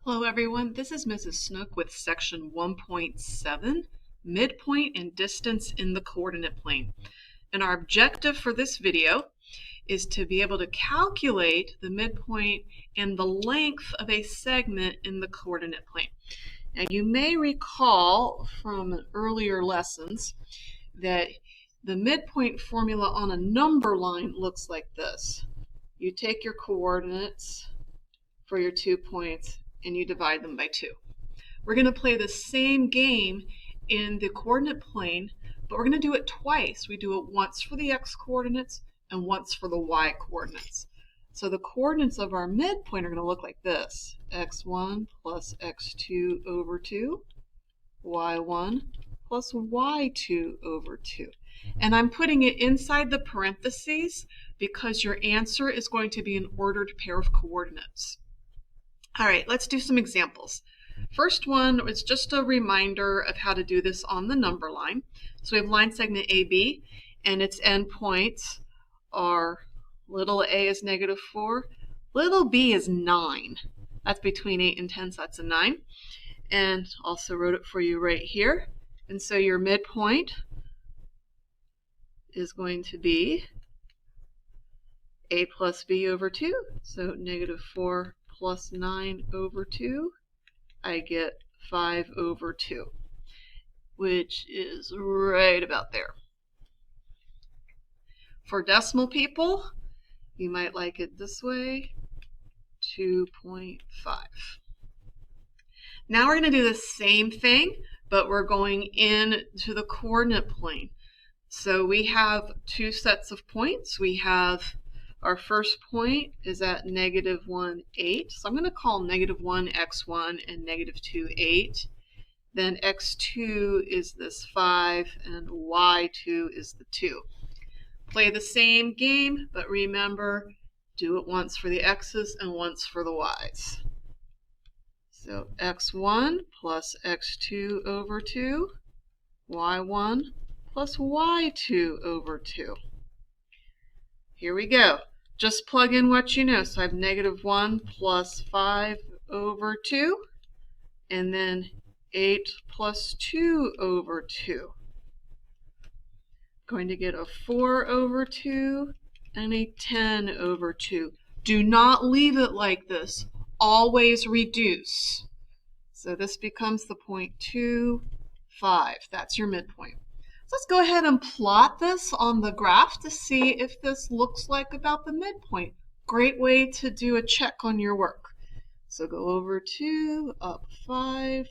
Hello everyone, this is Mrs. Snook with section 1.7, midpoint and distance in the coordinate plane. And our objective for this video is to be able to calculate the midpoint and the length of a segment in the coordinate plane. Now you may recall from earlier lessons that the midpoint formula on a number line looks like this. You take your coordinates for your 2 points and you divide them by 2. We're going to play the same game in the coordinate plane, but we're going to do it twice. We do it once for the x coordinates and once for the y coordinates. So the coordinates of our midpoint are going to look like this: x1 plus x2 over 2, y1 plus y2 over 2. And I'm putting it inside the parentheses because your answer is going to be an ordered pair of coordinates. All right, let's do some examples. First one is just a reminder of how to do this on the number line. So we have line segment AB, and its endpoints are little a is -4, little b is 9. That's between 8 and 10, so that's a 9. And also wrote it for you right here. And so your midpoint is going to be a plus b over 2, so -4 plus 9 over 2, I get 5 over 2, which is right about there. For decimal people, you might like it this way, 2.5. Now we're going to do the same thing, but we're going into the coordinate plane. So we have two sets of points. We have our first point is at -1, 8. So I'm going to call -1 x1 and -2 8. Then x2 is this 5 and y2 is the 2. Play the same game, but remember, do it once for the x's and once for the y's. So x1 plus x2 over 2, y1 plus y2 over 2. Here we go. Just plug in what you know. So I have -1 plus 5 over 2, and then 8 plus 2 over 2. Going to get a 4 over 2 and a 10 over 2. Do not leave it like this. Always reduce. So this becomes the point 2, 5. That's your midpoint. So let's go ahead and plot this on the graph to see if this looks like about the midpoint. Great way to do a check on your work. So go over 2, up 5.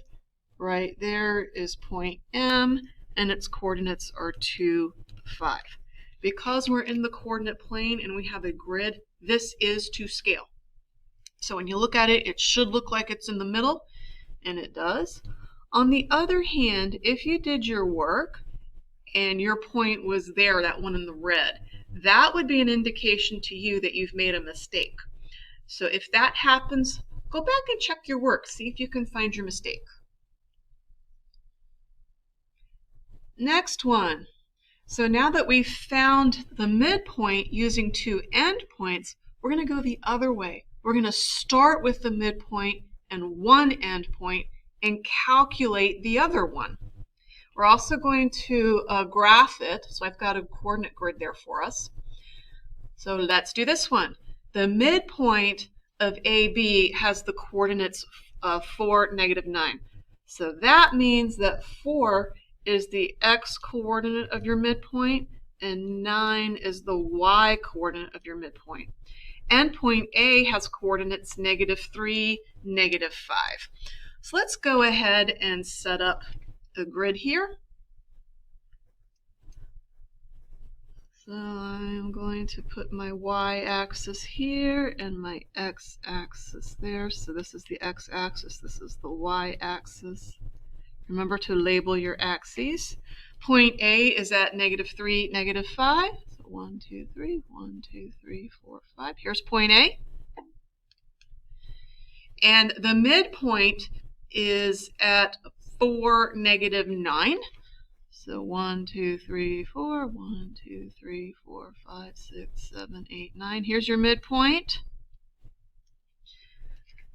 Right there is point M, and its coordinates are 2, 5. Because we're in the coordinate plane and we have a grid, this is to scale. So when you look at it, it should look like it's in the middle, and it does. On the other hand, if you did your work and your point was there, that one in the red, that would be an indication to you that you've made a mistake. So if that happens, go back and check your work, see if you can find your mistake. Next one. So now that we've found the midpoint using two endpoints, we're going to go the other way. We're going to start with the midpoint and one endpoint and calculate the other one. We're also going to graph it. So I've got a coordinate grid there for us. So let's do this one. The midpoint of AB has the coordinates 4, -9. So that means that 4 is the x coordinate of your midpoint and 9 is the y coordinate of your midpoint. Endpoint A has coordinates -3, -5. So let's go ahead and set up a grid here. So I'm going to put my y-axis here and my x-axis there. So this is the x-axis, this is the y-axis. Remember to label your axes. Point A is at -3, -5. So 1, 2, 3, 1, 2, 3, 4, 5. Here's point A. And the midpoint is at 4, -9. So 1, 2, 3, 4, 1, 2, 3, 4, 5, 6, 7, 8, 9. Here's your midpoint.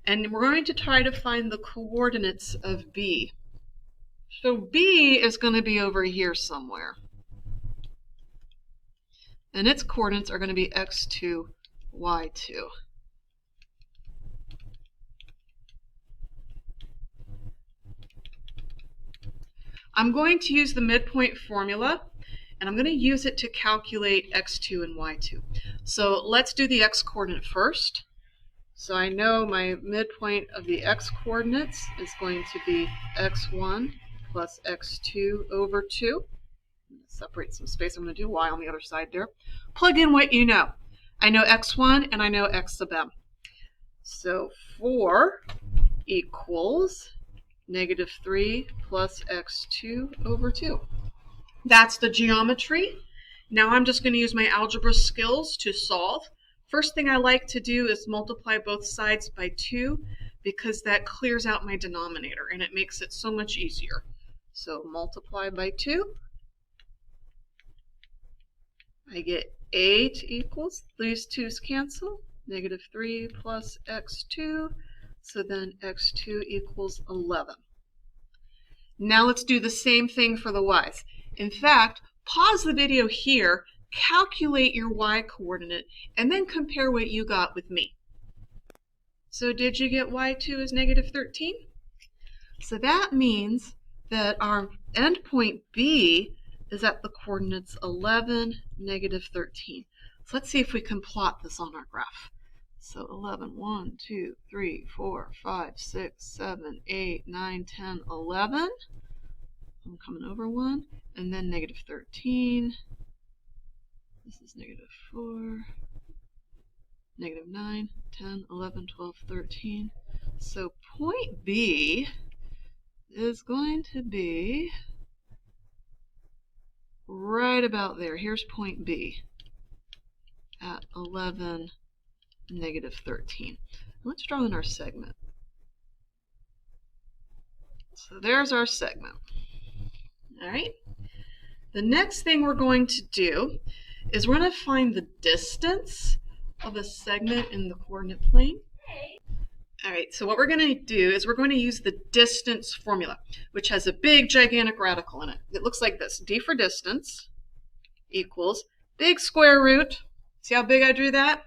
And we're going to try to find the coordinates of B. So B is going to be over here somewhere. And its coordinates are going to be x2, y2. I'm going to use the midpoint formula, and I'm going to use it to calculate x2 and y2. So let's do the x coordinate first. So I know my midpoint of the x coordinates is going to be x1 plus x2 over 2. Separate some space. I'm going to do y on the other side there. Plug in what you know. I know x1 and I know x sub m. So 4 equals -3 plus x2 over 2. That's the geometry. Now I'm just going to use my algebra skills to solve. First thing I like to do is multiply both sides by 2 because that clears out my denominator and it makes it so much easier. So multiply by 2. I get 8 equals, these 2's cancel, -3 plus x2, so then x2 equals 11. Now let's do the same thing for the y's. In fact, pause the video here, calculate your y coordinate, and then compare what you got with me. So did you get y2 is -13? So that means that our endpoint B is at the coordinates 11, -13. So let's see if we can plot this on our graph. So 11, 1, 2, 3, 4, 5, 6, 7, 8, 9, 10, 11. I'm coming over 1. And then -13. This is -4, -9, 10, 11, 12, 13. So point B is going to be right about there. Here's point B at 11, -13. Let's draw in our segment. So there's our segment. All right. The next thing we're going to do is we're going to find the distance of a segment in the coordinate plane. All right, so what we're going to do is we're going to use the distance formula, which has a big, gigantic radical in it. It looks like this. D for distance equals big square root. See how big I drew that?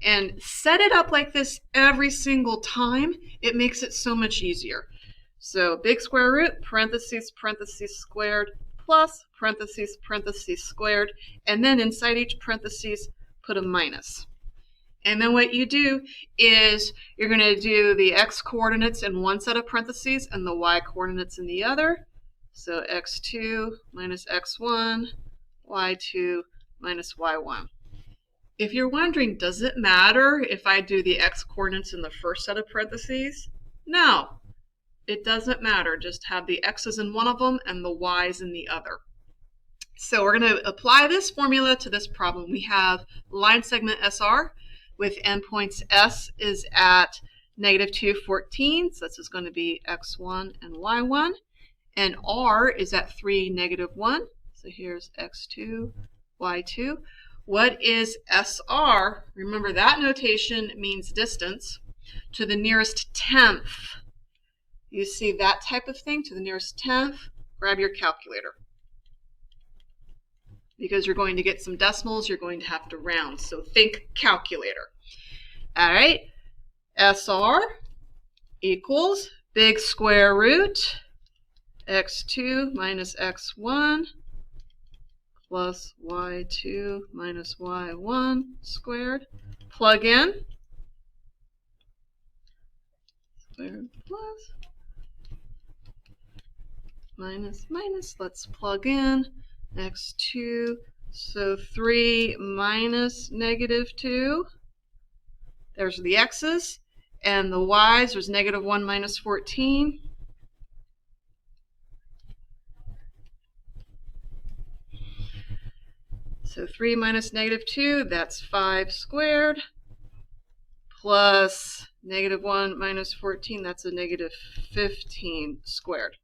And set it up like this every single time. It makes it so much easier. So big square root, parentheses, parentheses squared, plus parentheses, parentheses squared, and then inside each parentheses, put a minus. And then what you do is you're going to do the x coordinates in one set of parentheses and the y coordinates in the other. So x2 minus x1, y2 minus y1. If you're wondering, does it matter if I do the x coordinates in the first set of parentheses? No, it doesn't matter. Just have the x's in one of them and the y's in the other. So we're going to apply this formula to this problem. We have line segment SR with endpoints S is at -2, 14. So this is going to be x1 and y1. And R is at 3, -1. So here's x2, y2. What is SR? Remember that notation means distance to the nearest tenth. You see that type of thing, to the nearest tenth, grab your calculator. Because you're going to get some decimals, you're going to have to round. So think calculator. All right, SR equals big square root x2 minus x1 plus y2 minus y1 squared. Plug in. Squared plus minus minus. Let's plug in. x2, so 3 minus -2. There's the x's. And the y's, there's -1 minus 14. So 3 minus -2, that's 5 squared, plus -1 minus 14, that's a -15 squared.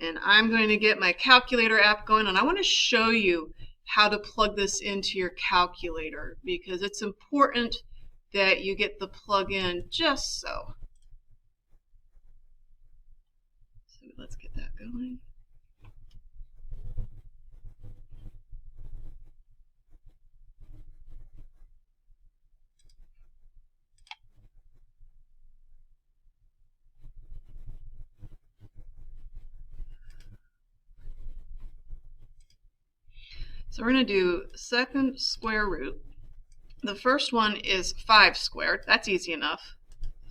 And I'm going to get my calculator app going, and I want to show you how to plug this into your calculator, because it's important that you get the plug-in just so. So let's get that going. So we're going to do second square root. The first one is 5 squared. That's easy enough.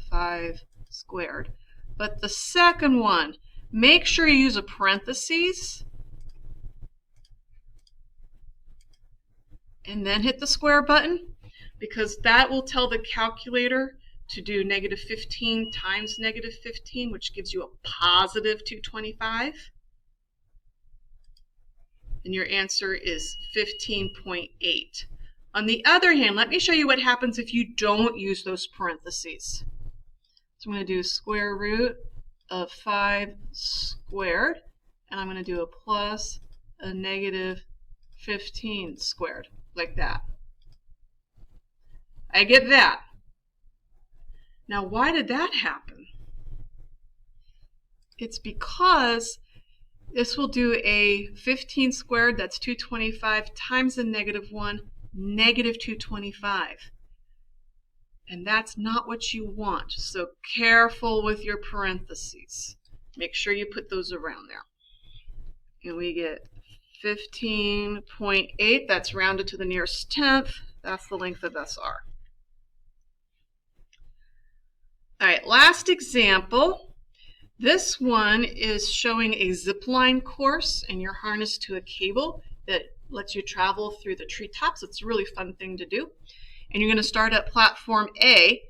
5 squared. But the second one, make sure you use a parentheses and then hit the square button, because that will tell the calculator to do -15 times -15, which gives you a positive 225. And your answer is 15.8. On the other hand, let me show you what happens if you don't use those parentheses. So I'm going to do square root of 5 squared, and I'm going to do a plus a -15 squared, like that. I get that. Now, why did that happen? It's because this will do a 15 squared, that's 225, times a -1, -225. And that's not what you want. So careful with your parentheses. Make sure you put those around there. And we get 15.8. That's rounded to the nearest tenth. That's the length of SR. All right, last example. This one is showing a zip line course, and you're harnessed to a cable that lets you travel through the treetops. It's a really fun thing to do. And you're going to start at platform A,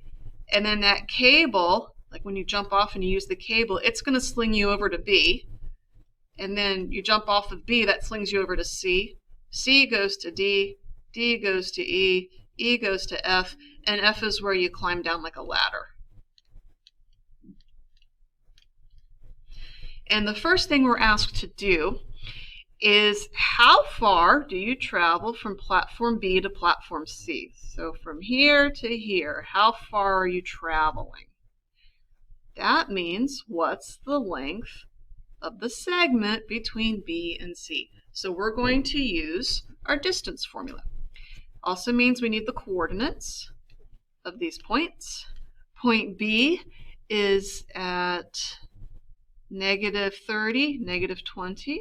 and then that cable, like when you jump off and you use the cable, it's going to sling you over to B. And then you jump off of B, that slings you over to C. C goes to D, D goes to E, E goes to F, and F is where you climb down like a ladder. And the first thing we're asked to do is, how far do you travel from platform B to platform C? So from here to here, how far are you traveling? That means, what's the length of the segment between B and C? So we're going to use our distance formula. Also means we need the coordinates of these points. Point B is at -30, -20.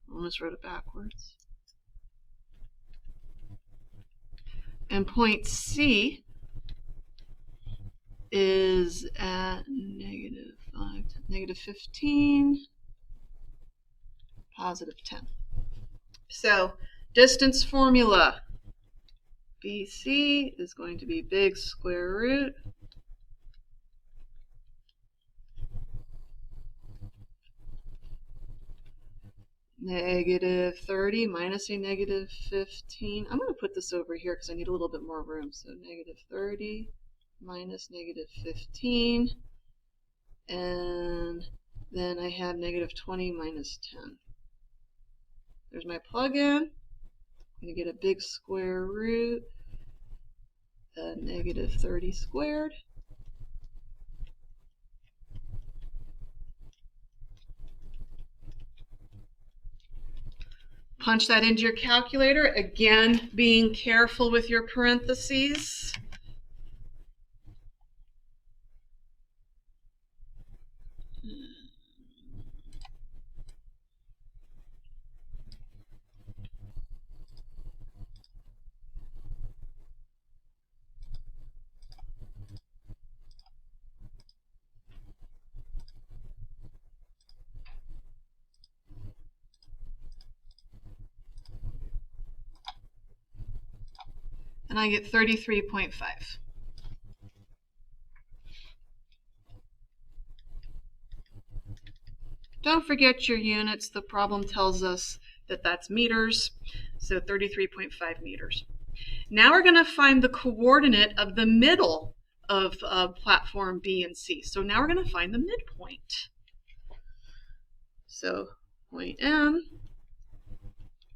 Almost wrote it backwards. And point C is at -5, -15, +10. So distance formula, BC is going to be big square root -30 minus a -15. I'm going to put this over here because I need a little bit more room. So -30 minus -15. And then I have -20 minus 10. There's my plug-in. I'm going to get a big square root of -30 squared. Punch that into your calculator, again being careful with your parentheses. And I get 33.5. Don't forget your units. The problem tells us that that's meters, so 33.5 meters. Now we're going to find the coordinate of the middle of platform B and C. So now we're going to find the midpoint. So point M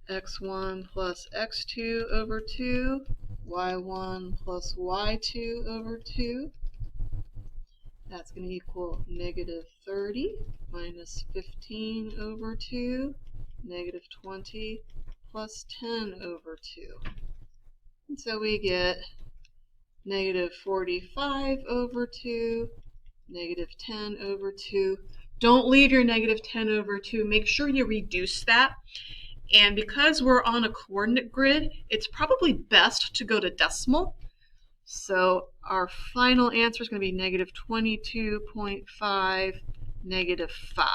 x1 plus x2 over 2, y1 plus y2 over 2. That's going to equal negative 30 minus 15 over 2, negative 20 plus 10 over 2. And so we get negative 45 over 2, negative 10 over 2. Don't leave your negative 10 over 2. Make sure you reduce that. And because we're on a coordinate grid, it's probably best to go to decimal. So our final answer is going to be negative 22.5, negative 5.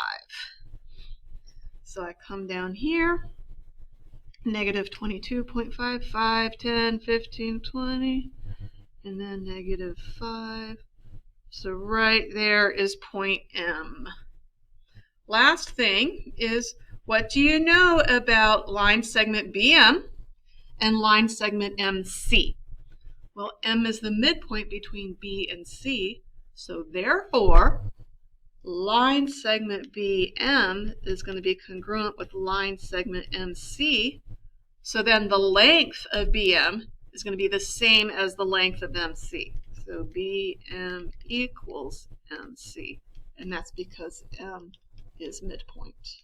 So I come down here, negative 22.5, 5, 10, 15, 20, and then negative 5. So right there is point M. Last thing is, what do you know about line segment BM and line segment MC? Well, M is the midpoint between B and C, so therefore, line segment BM is going to be congruent with line segment MC, so then the length of BM is going to be the same as the length of MC. So BM equals MC, and that's because M is midpoint.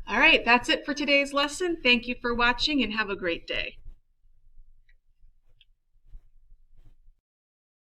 All right, that's it for today's lesson. Thank you for watching and have a great day.